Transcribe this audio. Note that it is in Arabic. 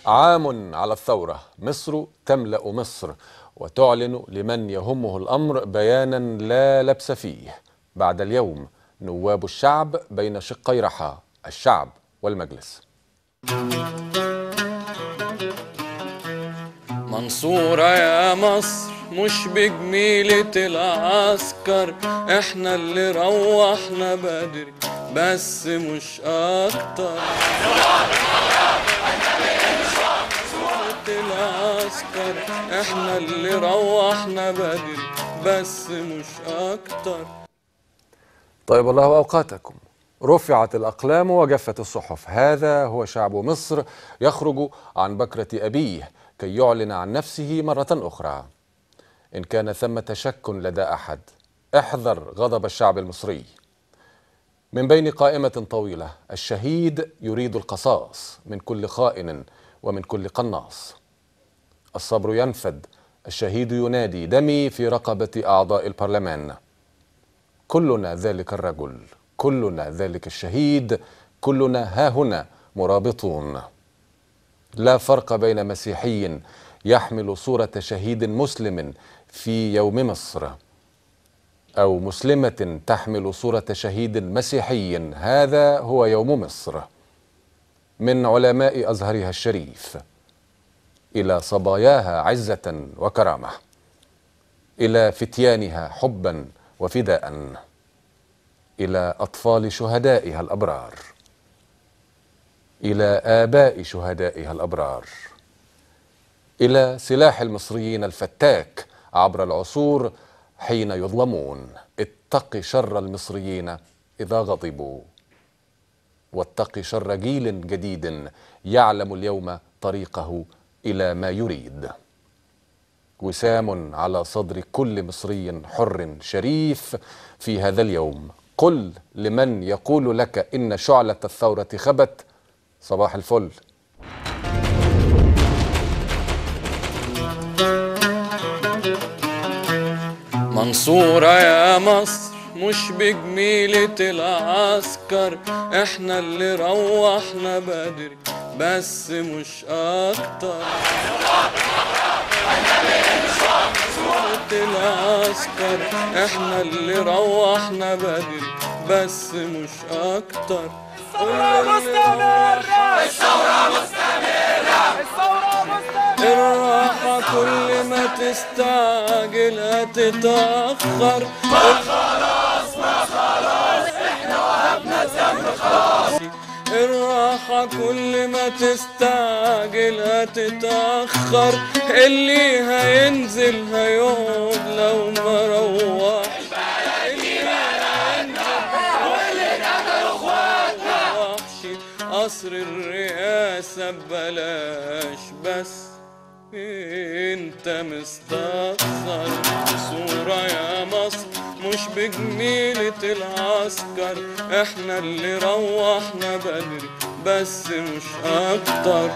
عام على الثورة، مصر تملأ مصر وتعلن لمن يهمه الأمر بيانا لا لبس فيه. بعد اليوم نواب الشعب بين شقي رحى، الشعب والمجلس. منصورة يا مصر مش بجميلة العسكر، احنا اللي روحنا بدري بس مش اكتر. العسكر احنا اللي روحنا بدري بس مش اكتر. طيب الله أوقاتكم. رفعت الأقلام وجفت الصحف، هذا هو شعب مصر يخرج عن بكرة أبيه كي يعلن عن نفسه مرة أخرى. إن كان ثمة شك لدى أحد، احذر غضب الشعب المصري. من بين قائمة طويلة، الشهيد يريد القصاص من كل خائن ومن كل قناص. الصبر ينفد، الشهيد ينادي دمي في رقبة أعضاء البرلمان. كلنا ذلك الرجل، كلنا ذلك الشهيد، كلنا ها هنا مرابطون. لا فرق بين مسيحي يحمل صورة شهيد مسلم في يوم مصر أو مسلمة تحمل صورة شهيد مسيحي، هذا هو يوم مصر. من علماء أزهرها الشريف إلى صباياها عزة وكرامة، إلى فتيانها حبا وفداء، إلى أطفال شهدائها الأبرار، إلى آباء شهدائها الأبرار، إلى سلاح المصريين الفتاك عبر العصور حين يظلمون. اتق شر المصريين إذا غضبوا، واتق شر جيل جديد يعلم اليوم طريقه إلى ما يريد. وسام على صدر كل مصري حر شريف في هذا اليوم. قل لمن يقول لك إن شعلة الثورة خبت: صباح الفل. منصورة يا مصر مش بجميلة العسكر، احنا اللي روحنا بدري بس مش اكتر. العسكر احنا اللي روحنا بدري بس مش اكتر. الثورة مستمرة، الثورة مستمرة، الثورة مستمرة. الراحة كل ما تستعجل هتتأخر. ما خلاص احنا وهبنا الذنب خلاص. الراحة كل ما تستعجل هتتأخر. اللي هينزل هيقعد لو ما روح. قصر الرئاسة ببلاش بس انت مستخسر. صورة يا مصر مش بجميلة العسكر، احنا اللي روحنا بدري بس مش اكتر.